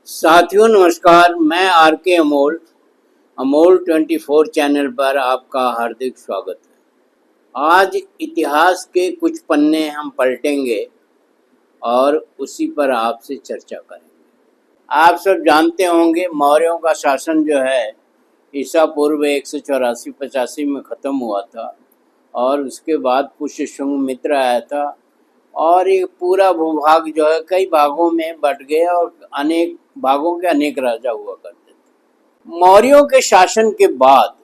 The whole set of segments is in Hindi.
साथियों नमस्कार, मैं आर के अमोल अमोल 24 चैनल पर आपका हार्दिक स्वागत है। आज इतिहास के कुछ पन्ने हम पलटेंगे और उसी पर आपसे चर्चा करेंगे। आप सब जानते होंगे मौर्यों का शासन जो है ईसा पूर्व 184-85 में ख़त्म हुआ था और उसके बाद पुष्यशुंग मित्र आया था और ये पूरा भूभाग जो है कई भागों में बट गया और अनेक भागों के अनेक राजा हुआ करते थे। मौर्यों के शासन के बाद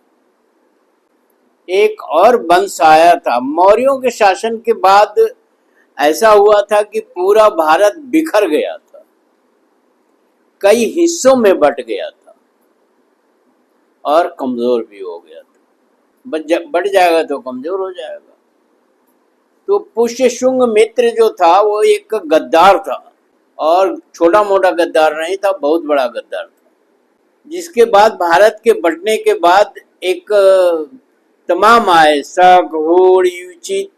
एक और वंश आया था। मौर्यों के शासन के बाद ऐसा हुआ था कि पूरा भारत बिखर गया था, कई हिस्सों में बट गया था और कमजोर भी हो गया था। बढ़ जाएगा तो कमजोर हो जाएगा। तो पुष्यशुंग मित्र जो था वो एक गद्दार था और छोटा मोटा गद्दार नहीं था, बहुत बड़ा गद्दार था। जिसके बाद भारत के बंटने के बाद एक तमाम आए, शक, होड़, युचित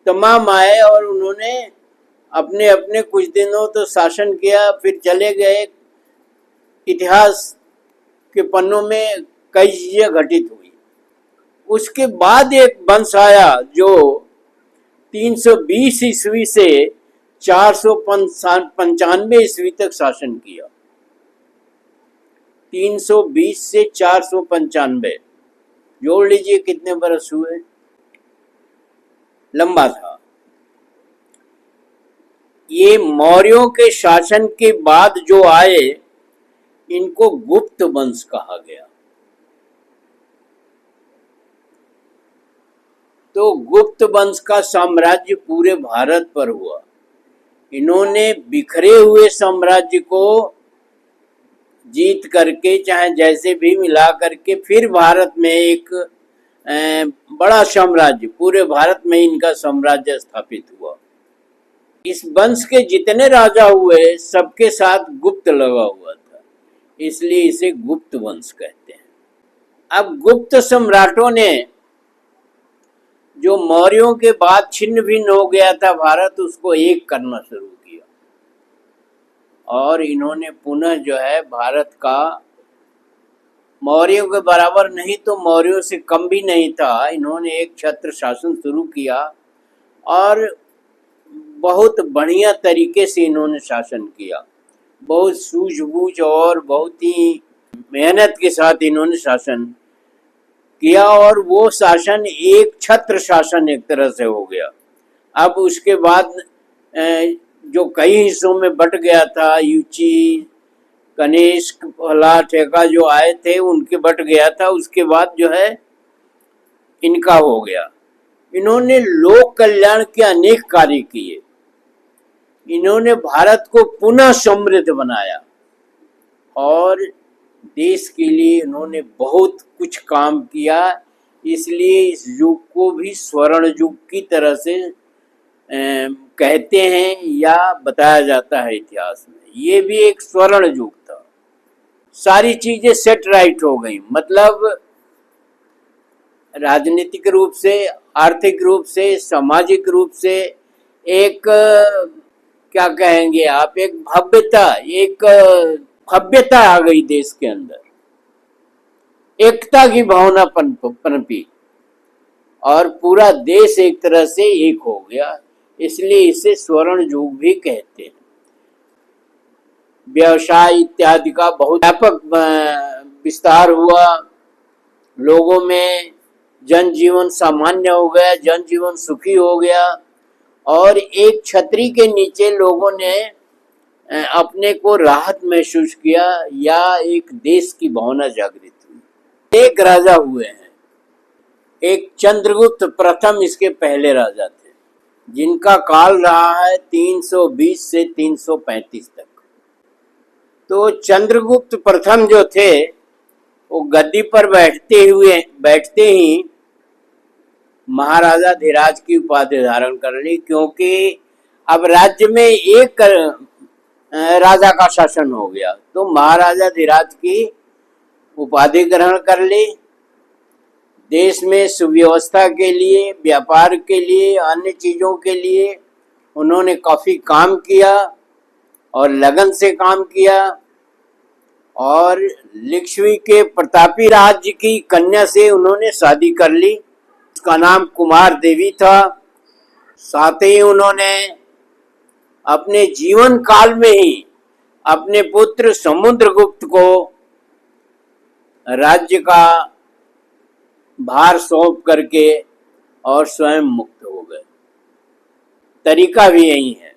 तमाम आए और उन्होंने अपने अपने कुछ दिनों तो शासन किया, फिर चले गए। इतिहास के पन्नों में कई चीजें घटित हुई। उसके बाद एक वंश आया जो 320 ईस्वी से 495 ईस्वी तक शासन किया। 320 से 495 जोड़ लीजिए कितने बरस हुए, लंबा था। ये मौर्यों के शासन के बाद जो आए इनको गुप्त वंश कहा गया। तो गुप्त वंश का साम्राज्य पूरे भारत पर हुआ। इन्होंने बिखरे हुए साम्राज्य को जीत करके, चाहे जैसे भी मिला करके, फिर भारत में एक बड़ा साम्राज्य, पूरे भारत में इनका साम्राज्य स्थापित हुआ। इस वंश के जितने राजा हुए सबके साथ गुप्त लगा हुआ था, इसलिए इसे गुप्त वंश कहते हैं। अब गुप्त सम्राटों ने जो मौर्यों के बाद छिन्न भिन्न हो गया था भारत, उसको एक करना शुरू किया और इन्होंने पुनः जो है भारत का, मौर्यों के बराबर नहीं तो मौर्यों से कम भी नहीं था, इन्होंने एक छत्र शासन शुरू किया और बहुत बढ़िया तरीके से इन्होंने शासन किया। बहुत सूझबूझ और बहुत ही मेहनत के साथ इन्होंने शासन किया और वो शासन एक छत्र शासन एक तरह से हो गया। अब उसके बाद जो कई हिस्सों में बट गया था, युची, कनिष्क, फला, ठेका जो आए थे उनके बट गया था, उसके बाद जो है इनका हो गया। इन्होंने लोक कल्याण के अनेक कार्य किए। इन्होंने भारत को पुनः समृद्ध बनाया और देश के लिए इन्होंने बहुत कुछ काम किया। इसलिए इस युग को भी स्वर्ण युग की तरह से कहते हैं या बताया जाता है इतिहास में। ये भी एक स्वर्ण युग था। सारी चीजें सेट राइट हो गई, मतलब राजनीतिक रूप से, आर्थिक रूप से, सामाजिक रूप से एक क्या कहेंगे आप, एक भव्यता, एक भव्यता आ गई देश के अंदर, एकता की भावना पनपी और पूरा देश एक तरह से एक हो गया। इसलिए इसे स्वर्ण युग भी कहते हैं। व्यवसाय इत्यादि का बहुत व्यापक विस्तार हुआ, लोगों में जनजीवन सामान्य हो गया, जनजीवन सुखी हो गया और एक छतरी के नीचे लोगों ने अपने को राहत महसूस किया या एक देश की भावना जागृत हुई। एक राजा हुए हैं, एक चंद्रगुप्त प्रथम इसके पहले राजा थे, जिनका काल रहा है 320 से 335 तक। तो चंद्रगुप्त प्रथम जो थे वो गद्दी पर बैठते ही महाराजा धीराज की उपाधि धारण कर ली, क्योंकि अब राज्य में एक राजा का शासन हो गया। तो महाराजा धीराज की उपाधि ग्रहण कर ली। देश में सुव्यवस्था के लिए, व्यापार के लिए, अन्य चीजों के लिए उन्होंने काफी काम किया और लगन से काम किया। और लिच्छवी के प्रतापी राज्य की कन्या से उन्होंने शादी कर ली। उसका नाम कुमार देवी था। साथ ही उन्होंने अपने जीवन काल में ही अपने पुत्र समुद्रगुप्त को राज्य का भार सौंप करके और स्वयं मुक्त हो गए। तरीका भी यही है,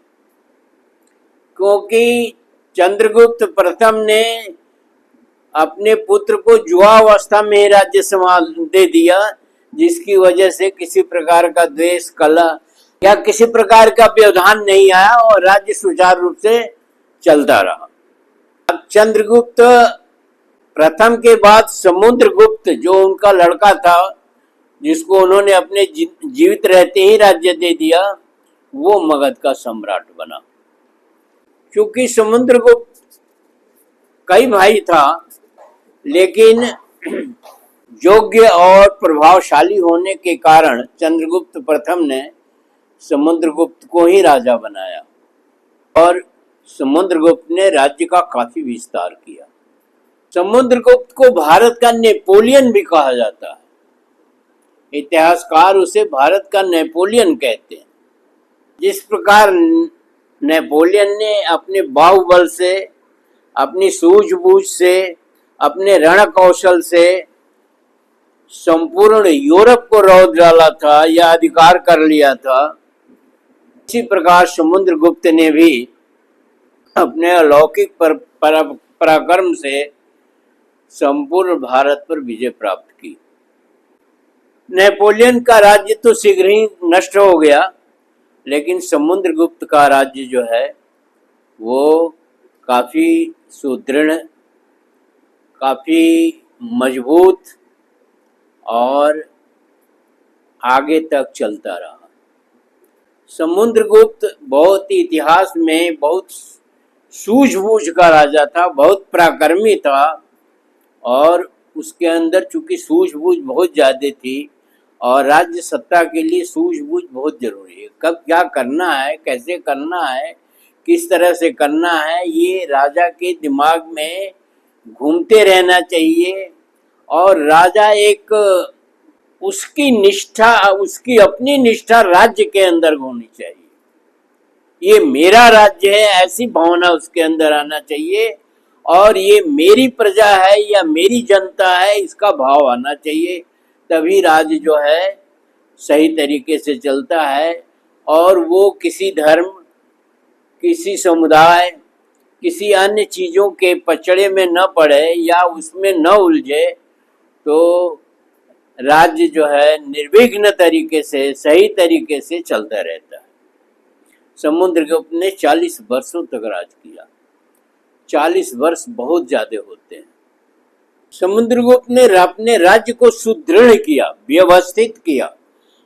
क्योंकि चंद्रगुप्त प्रथम ने अपने पुत्र को युवावस्था में राज्य संभाल दे दिया, जिसकी वजह से किसी प्रकार का द्वेष, कलह या किसी प्रकार का व्यवधान नहीं आया और राज्य सुचारू रूप से चलता रहा। अब चंद्रगुप्त प्रथम के बाद समुद्रगुप्त, जो उनका लड़का था, जिसको उन्होंने अपने जीवित रहते ही राज्य दे दिया, वो मगध का सम्राट बना। क्योंकि समुद्रगुप्त कई भाई था, लेकिन योग्य और प्रभावशाली होने के कारण चंद्रगुप्त प्रथम ने समुद्रगुप्त को ही राजा बनाया और समुद्रगुप्त ने राज्य का काफी विस्तार किया। समुद्रगुप्त को भारत का नेपोलियन भी कहा जाता है। इतिहासकार उसे भारत का नेपोलियन कहते हैं। जिस प्रकार नेपोलियन ने अपने बाहुबल से, अपनी सूझबूझ से, अपने रण कौशल से संपूर्ण यूरोप को रौंद डाला था या अधिकार कर लिया था, इसी प्रकार समुद्रगुप्त ने भी अपने अलौकिक पराक्रम से संपूर्ण भारत पर विजय प्राप्त की। नेपोलियन का राज्य तो शीघ्र ही नष्ट हो गया, लेकिन समुद्रगुप्त का राज्य जो है वो काफी सुदृढ़, काफी मजबूत और आगे तक चलता रहा। समुद्रगुप्त बहुत इतिहास में बहुत सूझबूझ का राजा था, बहुत पराक्रमी था और उसके अंदर चूंकि सूझबूझ बहुत ज्यादा थी और राज्य सत्ता के लिए सूझबूझ बहुत जरूरी है। कब क्या करना है, कैसे करना है, किस तरह से करना है, ये राजा के दिमाग में घूमते रहना चाहिए। और राजा एक उसकी निष्ठा, उसकी अपनी निष्ठा राज्य के अंदर होनी चाहिए। ये मेरा राज्य है, ऐसी भावना उसके अंदर आना चाहिए और ये मेरी प्रजा है या मेरी जनता है, इसका भाव आना चाहिए। तभी राज्य जो है सही तरीके से चलता है और वो किसी धर्म, किसी समुदाय, किसी अन्य चीजों के पचड़े में न पड़े या उसमें न उलझे, तो राज्य जो है निर्विघ्न तरीके से, सही तरीके से चलता रहता है। समुद्रगुप्त ने 40 वर्षों तक राज किया। 40 वर्ष बहुत ज्यादा होते हैं। समुद्रगुप्त ने अपने राज्य को सुदृढ़ किया, व्यवस्थित किया,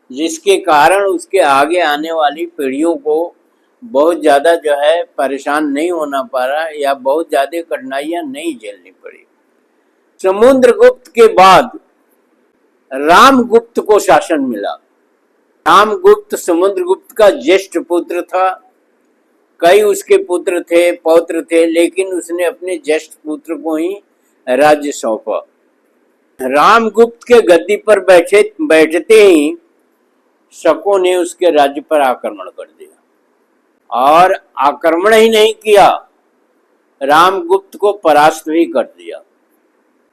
जिसके कारण उसके आगे आने वाली पीढ़ियों को बहुत ज्यादा जो है परेशान नहीं होना पड़ा या बहुत ज्यादा कठिनाइयां नहीं झेलनी पड़ी। समुद्रगुप्त के बाद रामगुप्त को शासन मिला। रामगुप्त समुद्रगुप्त का ज्येष्ठ पुत्र था। कई उसके पुत्र थे, पौत्र थे, लेकिन उसने अपने ज्येष्ठ पुत्र को ही राज्य सौंपा। रामगुप्त के गद्दी पर बैठते ही शकों ने उसके राज्य पर आक्रमण कर दिया और आक्रमण ही नहीं किया, रामगुप्त को परास्त भी कर दिया।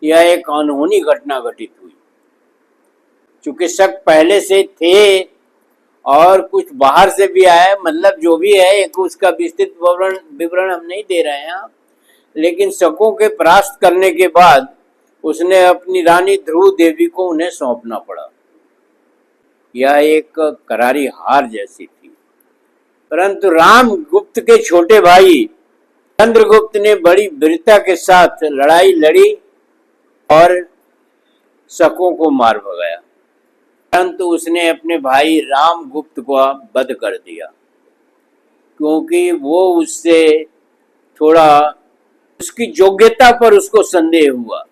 यह एक अनहोनी घटना घटित हुई। चूंकि शक पहले से थे और कुछ बाहर से भी आए, मतलब जो भी है एक उसका विस्तृत विवरण हम नहीं दे रहे हैं, लेकिन शकों के परास्त करने के बाद उसने अपनी रानी ध्रुव देवी को उन्हें सौंपना पड़ा। यह एक करारी हार जैसी थी। परंतु रामगुप्त के छोटे भाई चंद्रगुप्त ने बड़ी वीरता के साथ लड़ाई लड़ी और शकों को मार भगाया। परंतु उसने अपने भाई रामगुप्त को वध कर दिया, क्योंकि वो उससे थोड़ा उसकी योग्यता पर उसको संदेह हुआ।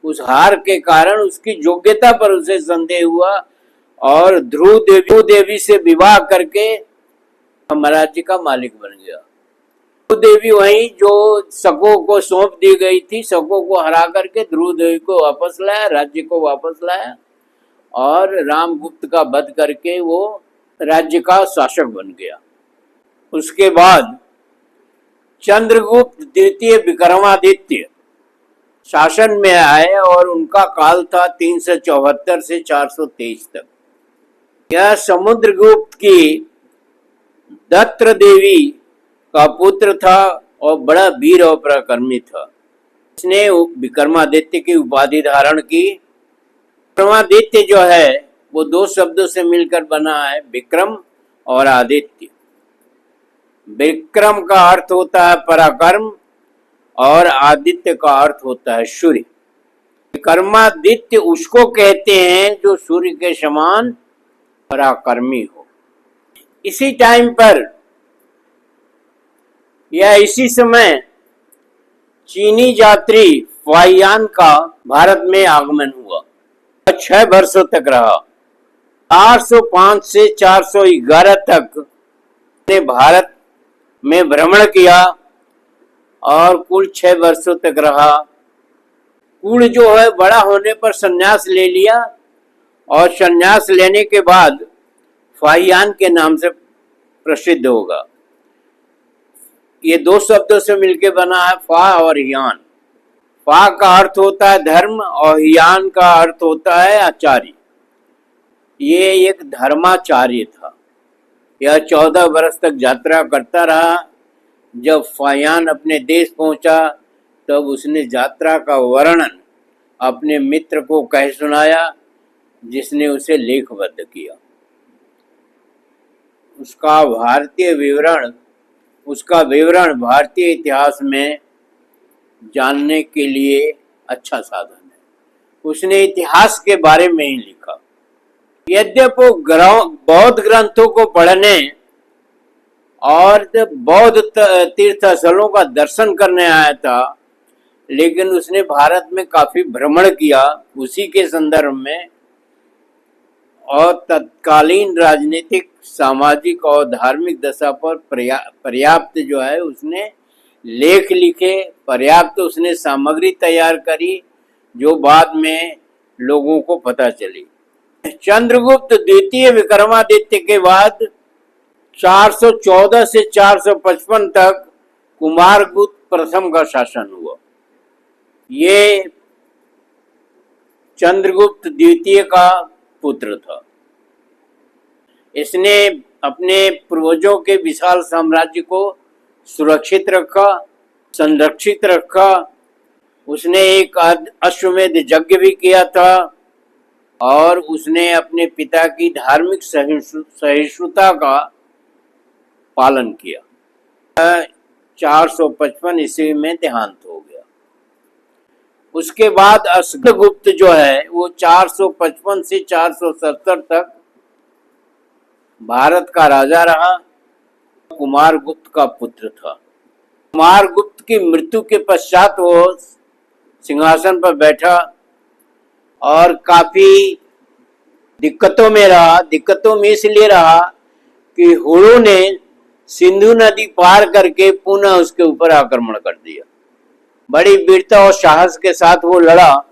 उस हार के कारण उसकी योग्यता पर उसे संदेह हुआ और ध्रुव देवी से विवाह करके राज्य का मालिक बन गया। ध्रुव देवी वहीं जो शकों को सौंप दी गई थी, शकों को हरा करके ध्रुव देवी को वापस लाया, राज्य को वापस लाया और रामगुप्त का वध करके वो राज्य का शासक बन गया। उसके बाद चंद्रगुप्त द्वितीय विक्रमादित्य शासन में आए और उनका काल था 374 से 423 तक। यह समुद्रगुप्त की दत्र देवी का पुत्र था और बड़ा वीर और पराक्रमी था। इसने विक्रमादित्य की उपाधि धारण की। विक्रमादित्य जो है वो दो शब्दों से मिलकर बना है, विक्रम और आदित्य। विक्रम का अर्थ होता है पराक्रम और आदित्य का अर्थ होता है सूर्य। विक्रमादित्य उसको कहते हैं जो सूर्य के समान पराक्रमी हो। इसी टाइम पर या इसी समय चीनी यात्री फाहियान का भारत में आगमन हुआ। 6 वर्षों तक रहा। 405 से 411 तक ने भारत में भ्रमण किया और कुल 6 वर्षों तक रहा। कुल जो है बड़ा होने पर संन्यास ले लिया और संन्यास लेने के बाद फाहियान के नाम से प्रसिद्ध होगा। ये दो शब्दों से मिलकर बना है, फा और हियान। फा का अर्थ होता है धर्म और हियान का अर्थ होता है आचार्य। ये एक धर्माचार्य था। यह 14 वर्ष तक यात्रा करता रहा। जब फाहियान अपने देश पहुंचा तब उसने यात्रा का वर्णन अपने मित्र को कह सुनाया, जिसने उसे लेखबद्ध किया। उसका विवरण भारतीय इतिहास में जानने के लिए अच्छा साधन है। उसने इतिहास के बारे में ही लिखा। यद्यपि वो बौद्ध ग्रंथों को पढ़ने और बौद्ध तीर्थ स्थलों का दर्शन करने आया था, लेकिन उसने भारत में काफी भ्रमण किया उसी के संदर्भ में, और तत्कालीन राजनीतिक, सामाजिक और धार्मिक दशा पर पर्याप्त जो है उसने लेख लिखे, पर्याप्त उसने सामग्री तैयार करी जो बाद में लोगों को पता चली। चंद्रगुप्त द्वितीय विक्रमादित्य के बाद 414 से 455 तक कुमारगुप्त प्रथम का शासन हुआ। ये चंद्रगुप्त द्वितीय का पुत्र था। इसने अपने पूर्वजों के विशाल साम्राज्य को सुरक्षित रखा, संरक्षित रखा। उसने एक अश्वमेध यज्ञ भी किया था और उसने अपने पिता की धार्मिक सहिष्णुता का पालन किया। 455 ईस्वी में देहांत हो गया। उसके बाद अश्वगुप्त जो है वो 455 से 470 तक भारत का राजा रहा। कुमारगुप्त का पुत्र था। कुमारगुप्त की मृत्यु के पश्चात वो सिंहासन पर बैठा और काफी दिक्कतों में रहा। दिक्कतों में इसलिए रहा कि हुणों ने सिंधु नदी पार करके पुनः उसके ऊपर आक्रमण कर दिया। बड़ी वीरता और साहस के साथ वो लड़ा,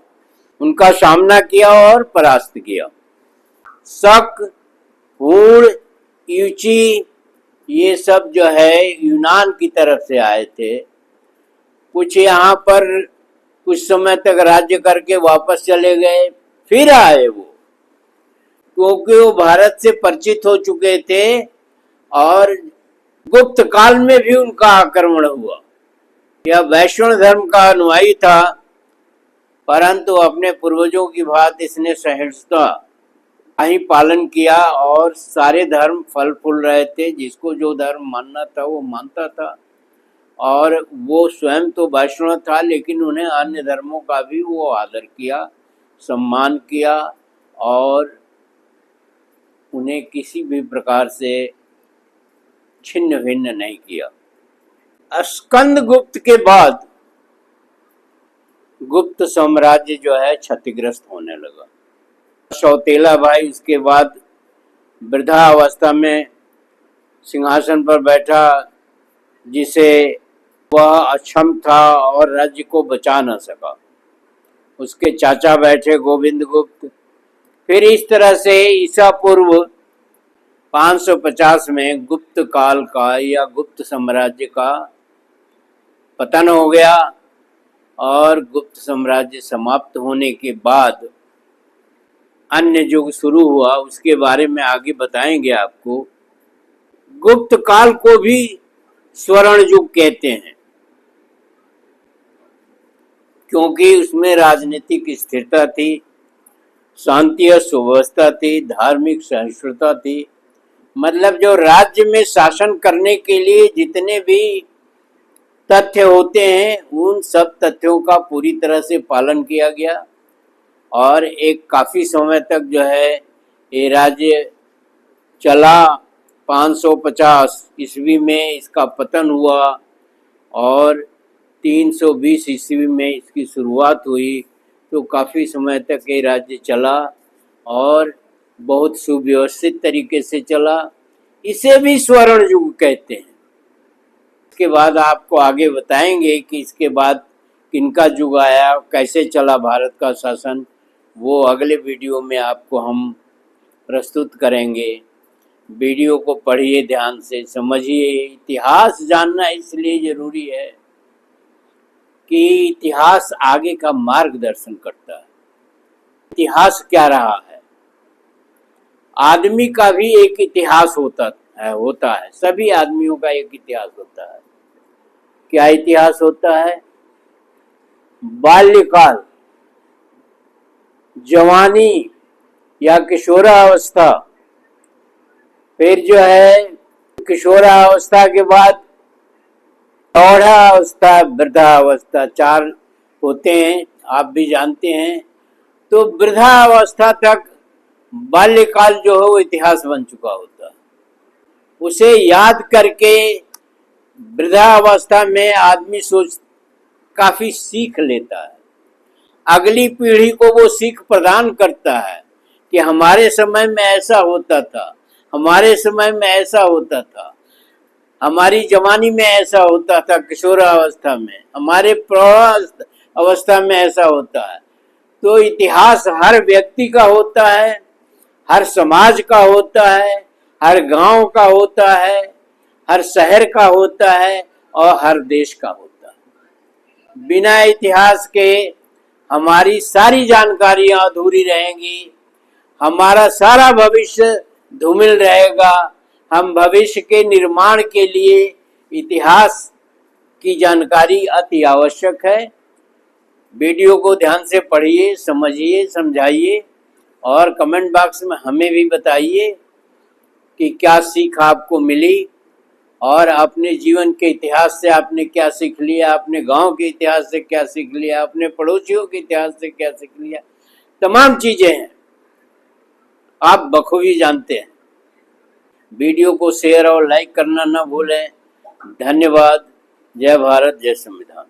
उनका सामना किया और परास्त किया। शक, हुण, युची ये सब जो है यूनान की तरफ से आए थे। कुछ यहाँ पर कुछ समय तक राज्य करके वापस चले गए, फिर आए वो, क्योंकि वो भारत से परिचित हो चुके थे और गुप्त काल में भी उनका आक्रमण हुआ। यह वैष्णव धर्म का अनुयायी था, परंतु अपने पूर्वजों की भांति इसने सहिष्णुता ही पालन किया और सारे धर्म फल फूल रहे थे। जिसको जो धर्म मानना था वो मानता था और वो स्वयं तो वैष्णव था, लेकिन उन्हें अन्य धर्मों का भी वो आदर किया, सम्मान किया और उन्हें किसी भी प्रकार से छिन्न भिन्न नहीं किया। स्कंदगुप्त के बाद गुप्त साम्राज्य जो है क्षतिग्रस्त होने लगा। सौतेला भाई उसके बाद वृद्धावस्था में सिंहासन पर बैठा, जिसे वह अक्षम था और राज्य को बचा न सका। उसके चाचा बैठे गोविंद गुप्त। फिर इस तरह से ईसा पूर्व 550 में गुप्त काल का या गुप्त साम्राज्य का पतन हो गया और गुप्त साम्राज्य समाप्त होने के बाद अन्य युग शुरू हुआ। उसके बारे में आगे बताएंगे आपको। गुप्त काल को भी स्वर्ण युग कहते हैं क्योंकि उसमें राजनीतिक स्थिरता थी, शांति और सुव्यवस्था थी, धार्मिक सहिष्णुता थी। मतलब जो राज्य में शासन करने के लिए जितने भी तथ्य होते हैं उन सब तथ्यों का पूरी तरह से पालन किया गया और एक काफी समय तक जो है ये राज्य चला। 550 ईस्वी में इसका पतन हुआ और 320 ईस्वी में इसकी शुरुआत हुई। तो काफ़ी समय तक ये राज्य चला और बहुत सुव्यवस्थित तरीके से चला। इसे भी स्वर्ण युग कहते हैं। इसके बाद आपको आगे बताएंगे कि इसके बाद किनका युग आया, कैसे चला भारत का शासन, वो अगले वीडियो में आपको हम प्रस्तुत करेंगे। वीडियो को पढ़िए, ध्यान से समझिए। इतिहास जानना इसलिए ज़रूरी है कि इतिहास आगे का मार्गदर्शन करता है। इतिहास क्या रहा है? आदमी का भी एक इतिहास होता है। सभी आदमियों का एक इतिहास होता है। क्या इतिहास होता है? बाल्यकाल, जवानी या किशोरावस्था, फिर जो है किशोरावस्था के बाद प्रौढ़ावस्था, वृद्धावस्था, 4 होते हैं, आप भी जानते हैं। तो वृद्धावस्था तक बाल्यकाल जो है वो इतिहास बन चुका होता है। उसे याद करके वृद्धावस्था में आदमी काफी सीख लेता है। अगली पीढ़ी को वो सीख प्रदान करता है कि हमारे समय में ऐसा होता था, हमारे समय में ऐसा होता था, हमारी जवानी में ऐसा होता था, किशोरावस्था में, हमारे प्रौढ़ावस्था में ऐसा होता है। तो इतिहास हर व्यक्ति का होता है, हर समाज का होता है, हर गांव का होता है, हर शहर का होता है और हर देश का होता है। बिना इतिहास के हमारी सारी जानकारियां अधूरी रहेंगी, हमारा सारा भविष्य धूमिल रहेगा। हम भविष्य के निर्माण के लिए इतिहास की जानकारी अति आवश्यक है। वीडियो को ध्यान से पढ़िए, समझिए, समझाइए और कमेंट बॉक्स में हमें भी बताइए कि क्या सीख आपको मिली और अपने जीवन के इतिहास से आपने क्या सीख लिया, अपने गांव के इतिहास से क्या सीख लिया, अपने पड़ोसियों के इतिहास से क्या सीख लिया। तमाम चीजें हैं, आप बखूबी जानते हैं। वीडियो को शेयर और लाइक करना न भूलें। धन्यवाद। जय भारत, जय संविधान।